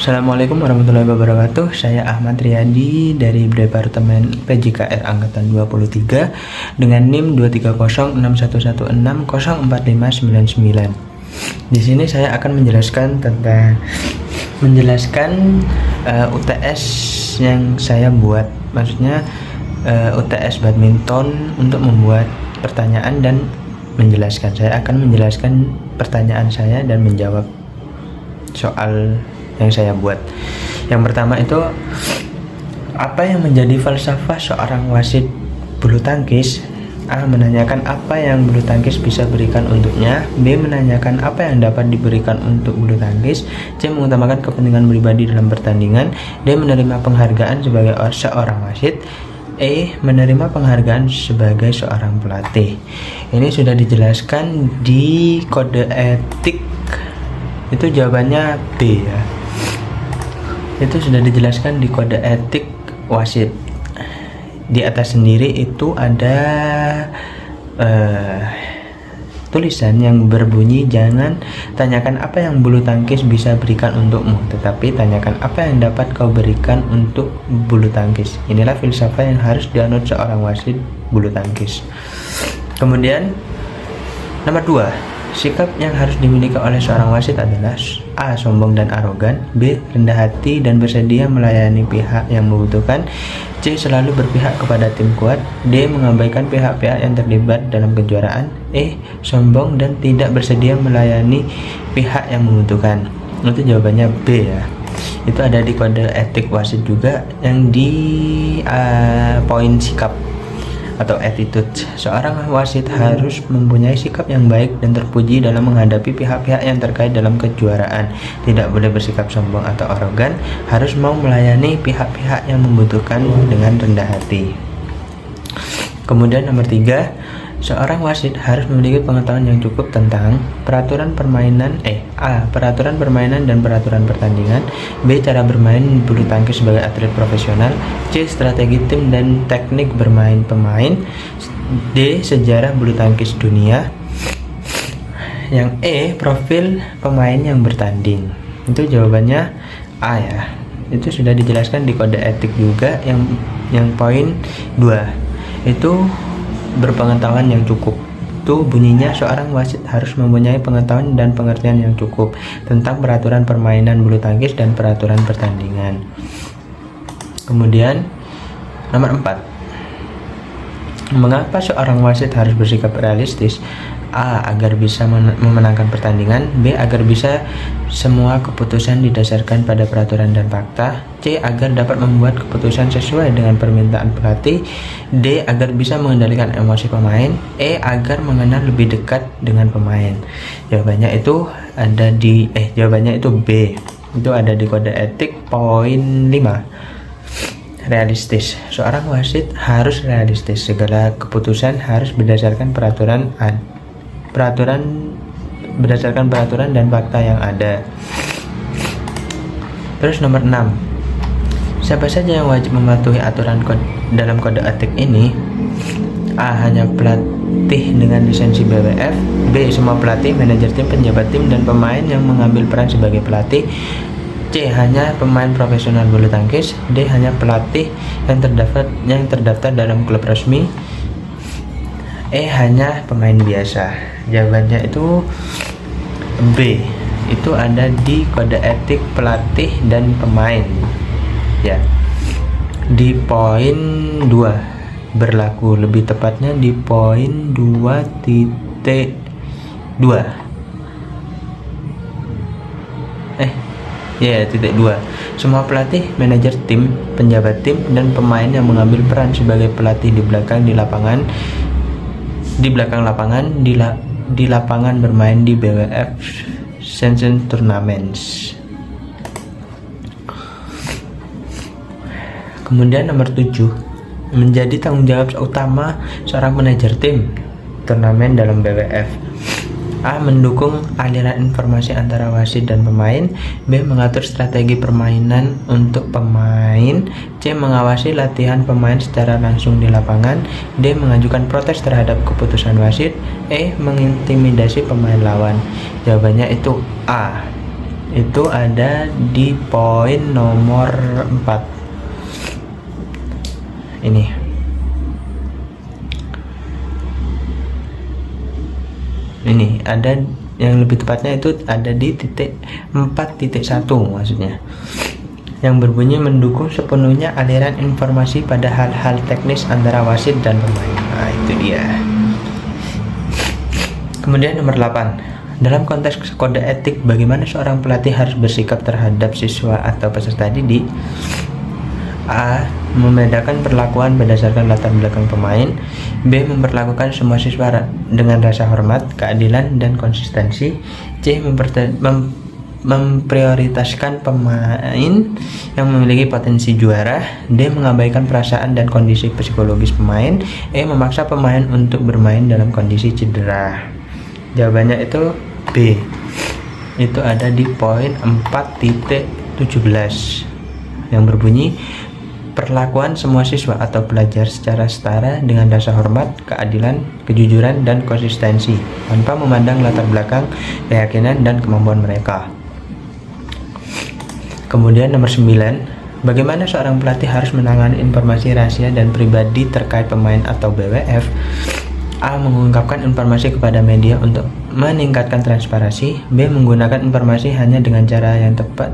Assalamualaikum warahmatullahi wabarakatuh. Saya Ahmad Riyadi dari Departemen PJKR Angkatan 23 dengan NIM 2306116045999. Di sini saya akan menjelaskan UTS yang saya buat. Maksudnya UTS badminton untuk membuat pertanyaan dan menjelaskan. Saya akan menjelaskan pertanyaan saya dan menjawab soal yang saya buat. Yang pertama itu, apa yang menjadi falsafah seorang wasit bulu tangkis? A. Menanyakan apa yang bulu tangkis bisa berikan untuknya. B. Menanyakan apa yang dapat diberikan untuk bulu tangkis. C. Mengutamakan kepentingan pribadi dalam pertandingan. D. Menerima penghargaan sebagai seorang wasit. E. Menerima penghargaan sebagai seorang pelatih. Ini sudah dijelaskan di kode etik. Itu jawabannya B ya. Itu sudah dijelaskan di kode etik wasit. Di atas sendiri itu ada tulisan yang berbunyi, jangan tanyakan apa yang bulu tangkis bisa berikan untukmu, tetapi tanyakan apa yang dapat kau berikan untuk bulu tangkis. Inilah filsafat yang harus dianut seorang wasit bulu tangkis. Kemudian nomor 2, sikap yang harus dimiliki oleh seorang wasit adalah A. Sombong dan arogan. B. Rendah hati dan bersedia melayani pihak yang membutuhkan. C. Selalu berpihak kepada tim kuat. D. Mengabaikan pihak-pihak yang terlibat dalam kejuaraan. E. Sombong dan tidak bersedia melayani pihak yang membutuhkan. Itu jawabannya B ya. Itu ada di kode etik wasit juga yang di poin sikap atau attitude. Seorang wasit harus mempunyai sikap yang baik dan terpuji dalam menghadapi pihak-pihak yang terkait dalam kejuaraan. Tidak boleh bersikap sombong atau arogan, harus mau melayani pihak-pihak yang membutuhkan dengan rendah hati. Kemudian nomor 3, seorang wasit harus memiliki pengetahuan yang cukup tentang peraturan permainan A. Peraturan permainan dan peraturan pertandingan. B. Cara bermain bulu tangkis sebagai atlet profesional. C. Strategi tim dan teknik bermain pemain. D. Sejarah bulu tangkis dunia. Yang E. Profil pemain yang bertanding. Itu jawabannya A ya. Itu sudah dijelaskan di kode etik juga yang poin 2. Itu berpengetahuan yang cukup. Itu bunyinya, seorang wasit harus mempunyai pengetahuan dan pengertian yang cukup tentang peraturan permainan bulu tangkis dan peraturan pertandingan. Kemudian nomor 4, mengapa seorang wasit harus bersikap realistis? A. Agar bisa memenangkan pertandingan. B. Agar bisa semua keputusan didasarkan pada peraturan dan fakta. C. Agar dapat membuat keputusan sesuai dengan permintaan pelatih. D. Agar bisa mengendalikan emosi pemain. E. Agar mengenal lebih dekat dengan pemain. Jawabannya itu ada di jawabannya itu B. Itu ada di kode etik poin 5. Realistis. Seorang wasit harus realistis. Segala keputusan harus berdasarkan berdasarkan peraturan dan fakta yang ada. Terus nomor 6, siapa saja yang wajib mematuhi aturan dalam kode etik ini? A. Hanya pelatih dengan lisensi BWF. B. Semua pelatih, manajer tim, penjabat tim, dan pemain yang mengambil peran sebagai pelatih. C. Hanya pemain profesional bulu tangkis. D. Hanya pelatih yang terdaftar dalam klub resmi. E. Hanya pemain biasa. Jawabannya itu B. Itu ada di kode etik pelatih dan pemain ya. Di poin 2 berlaku, lebih tepatnya di poin 2.2. Titik 2. Semua pelatih, manajer tim, penjabat tim, dan pemain yang mengambil peran sebagai pelatih di belakang lapangan di lapangan bermain di BWF Shenzhen Tournaments. Kemudian nomor 7, menjadi tanggung jawab utama seorang manajer tim turnamen dalam BWF. A. Mendukung aliran informasi antara wasit dan pemain. B. Mengatur strategi permainan untuk pemain. C. Mengawasi latihan pemain secara langsung di lapangan. D. Mengajukan protes terhadap keputusan wasit. E. Mengintimidasi pemain lawan. Jawabannya itu A. itu ada di poin nomor 4 ini. Ini ada yang lebih tepatnya itu ada di titik 4.1 maksudnya, yang berbunyi mendukung sepenuhnya aliran informasi pada hal-hal teknis antara wasit dan pemain. Nah, itu dia. Kemudian nomor 8. Dalam konteks kode etik, bagaimana seorang pelatih harus bersikap terhadap siswa atau peserta didik? A. Membedakan perlakuan berdasarkan latar belakang pemain. B. Memperlakukan semua siswa dengan rasa hormat, keadilan, dan konsistensi. C. Memprioritaskan pemain yang memiliki potensi juara. D. Mengabaikan perasaan dan kondisi psikologis pemain. E. Memaksa pemain untuk bermain dalam kondisi cedera. Jawabannya itu B. Itu ada di poin 4.17 yang berbunyi perlakuan semua siswa atau pelajar secara setara dengan rasa hormat, keadilan, kejujuran, dan konsistensi tanpa memandang latar belakang, keyakinan, dan kemampuan mereka. Kemudian nomor 9, bagaimana seorang pelatih harus menangani informasi rahasia dan pribadi terkait pemain atau BWF? A. Mengungkapkan informasi kepada media untuk meningkatkan transparansi. B. Menggunakan informasi hanya dengan cara yang tepat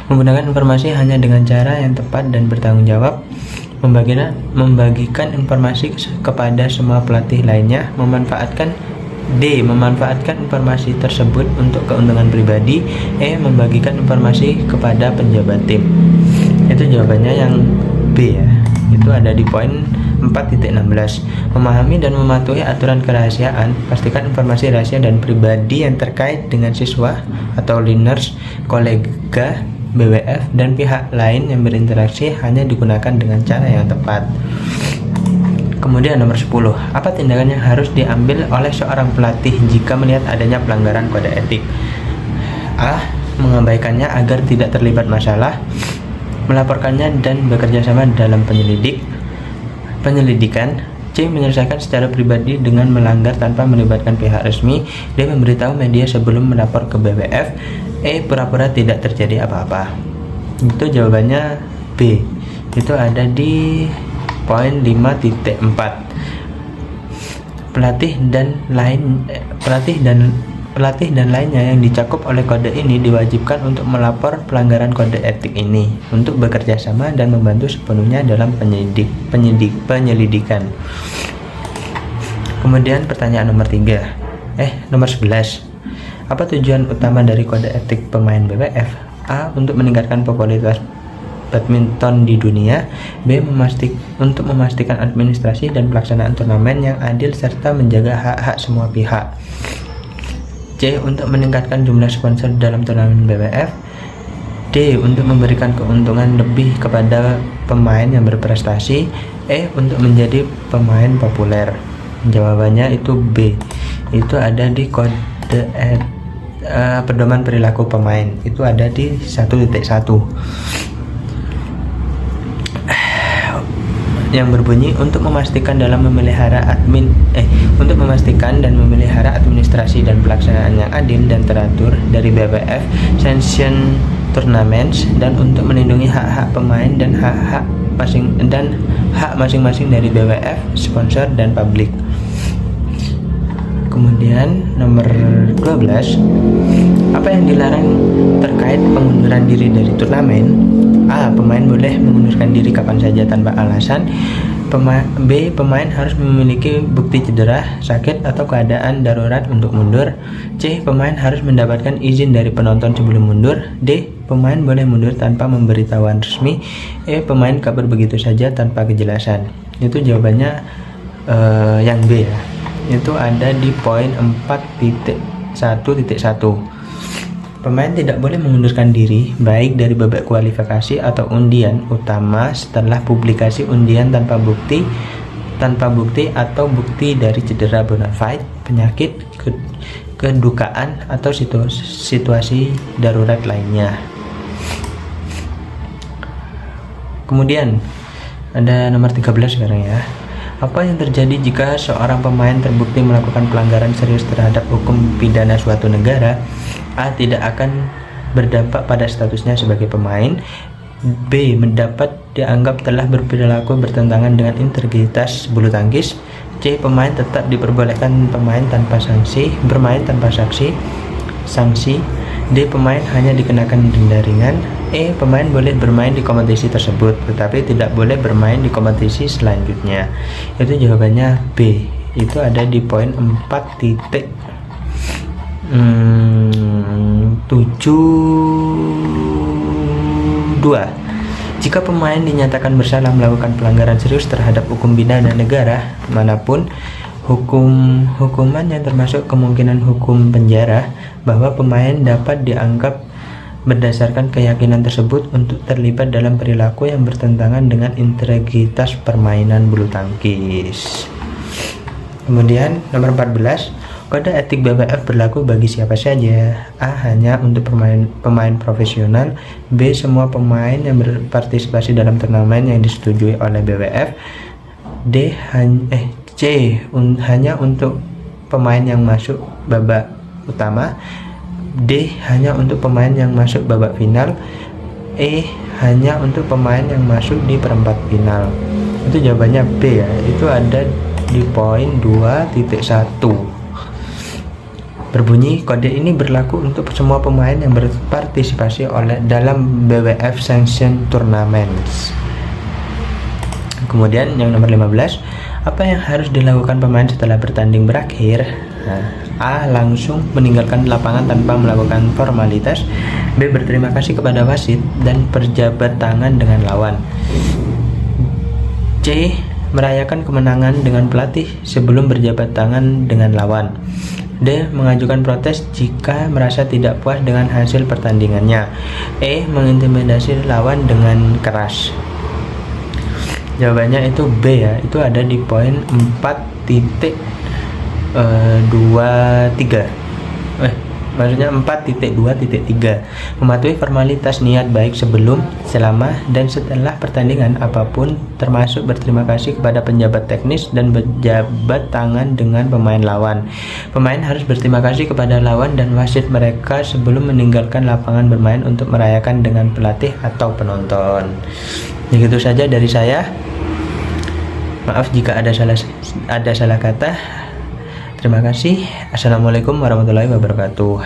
menggunakan informasi hanya dengan cara yang tepat dan bertanggung jawab. Membagikan informasi kepada semua pelatih lainnya. Memanfaatkan informasi tersebut untuk keuntungan pribadi. E. Membagikan informasi kepada penjabat tim. Itu jawabannya yang B ya. Itu ada di poin 4.16. Memahami dan mematuhi aturan kerahasiaan. Pastikan informasi rahasia dan pribadi yang terkait dengan siswa atau learners, kolega, BWF, dan pihak lain yang berinteraksi hanya digunakan dengan cara yang tepat. Kemudian nomor 10. Apa tindakan yang harus diambil oleh seorang pelatih jika melihat adanya pelanggaran kode etik? A. Mengabaikannya agar tidak terlibat masalah. Melaporkannya dan bekerja sama dalam penyelidikan. C. Menyelesaikan secara pribadi dengan melanggar tanpa melibatkan pihak resmi. D. Memberitahu media sebelum melapor ke BWF. E. Pura-pura tidak terjadi apa-apa. Itu jawabannya B. Itu ada di poin 5.4. Pelatih dan lainnya yang dicakup oleh kode ini diwajibkan untuk melapor pelanggaran kode etik ini, untuk bekerja sama dan membantu sepenuhnya dalam penyelidikan. Kemudian pertanyaan nomor 11. Apa tujuan utama dari kode etik pemain BWF? A. Untuk meningkatkan popularitas badminton di dunia. B. Untuk memastikan administrasi dan pelaksanaan turnamen yang adil serta menjaga hak-hak semua pihak. C. Untuk meningkatkan jumlah sponsor dalam turnamen BWF. D. Untuk memberikan keuntungan lebih kepada pemain yang berprestasi. E. Untuk menjadi pemain populer. Jawabannya itu B. Itu ada di kode pedoman perilaku pemain. Itu ada di 1.1 yang berbunyi untuk memastikan dan memelihara administrasi dan pelaksanaan yang adil dan teratur dari BWF sanction tournaments, dan untuk melindungi hak-hak pemain dan hak masing-masing dari BWF, sponsor, dan publik. Kemudian nomor 12, apa yang dilarang terkait pengunduran diri dari turnamen? A. Pemain boleh mengundurkan diri kapan saja tanpa alasan. B. Pemain harus memiliki bukti cedera, sakit, atau keadaan darurat untuk mundur. C. Pemain harus mendapatkan izin dari penonton sebelum mundur. D. Pemain boleh mundur tanpa memberitahuan resmi. E. Pemain kabur begitu saja tanpa kejelasan. Itu jawabannya yang B ya. Itu ada di poin 4.1.1. Pemain tidak boleh mengundurkan diri baik dari babak kualifikasi atau undian utama setelah publikasi undian tanpa bukti atau bukti dari cedera bona fide, penyakit, kedukaan, atau situasi darurat lainnya. Kemudian ada nomor 13 sekarang ya. Apa yang terjadi jika seorang pemain terbukti melakukan pelanggaran serius terhadap hukum pidana suatu negara? A. Tidak akan berdampak pada statusnya sebagai pemain. B. Mendapat dianggap telah berperilaku bertentangan dengan integritas bulu tangkis. C. Pemain tetap diperbolehkan bermain tanpa sanksi. D. Pemain hanya dikenakan denda ringan. E. Pemain boleh bermain di kompetisi tersebut, tetapi tidak boleh bermain di kompetisi selanjutnya. Itu jawabannya B. Itu ada di poin 4.72. Jika pemain dinyatakan bersalah melakukan pelanggaran serius terhadap hukum pidana negara manapun, hukuman yang termasuk kemungkinan hukum penjara, bahwa pemain dapat dianggap berdasarkan keyakinan tersebut untuk terlibat dalam perilaku yang bertentangan dengan integritas permainan bulu tangkis. Kemudian nomor 14, kode etik BWF berlaku bagi siapa saja. A. Hanya untuk pemain profesional. B. Semua pemain yang berpartisipasi dalam turnamen yang disetujui oleh BWF. C. Hanya untuk pemain yang masuk babak utama. D. Hanya untuk pemain yang masuk babak final. E. Hanya untuk pemain yang masuk di perempat final. Itu jawabannya B ya. Itu ada di poin 2.1. Berbunyi, kode ini berlaku untuk semua pemain yang berpartisipasi dalam BWF Sanction Tournaments. Kemudian yang nomor 15, apa yang harus dilakukan pemain setelah bertanding berakhir? A. Langsung meninggalkan lapangan tanpa melakukan formalitas. B. Berterima kasih kepada wasit dan berjabat tangan dengan lawan. C. Merayakan kemenangan dengan pelatih sebelum berjabat tangan dengan lawan. D. Mengajukan protes jika merasa tidak puas dengan hasil pertandingannya. E. Mengintimidasi lawan dengan keras. Jawabannya itu B ya. Itu ada di poin 4.23. Maksudnya 4.2.3. Mematuhi formalitas niat baik sebelum, selama, dan setelah pertandingan apapun, termasuk berterima kasih kepada penjabat teknis dan berjabat tangan dengan pemain lawan. Pemain harus berterima kasih kepada lawan dan wasit mereka sebelum meninggalkan lapangan bermain untuk merayakan dengan pelatih atau penonton. Begitu saja dari saya. Maaf jika ada salah kata. Terima kasih. Assalamualaikum warahmatullahi wabarakatuh.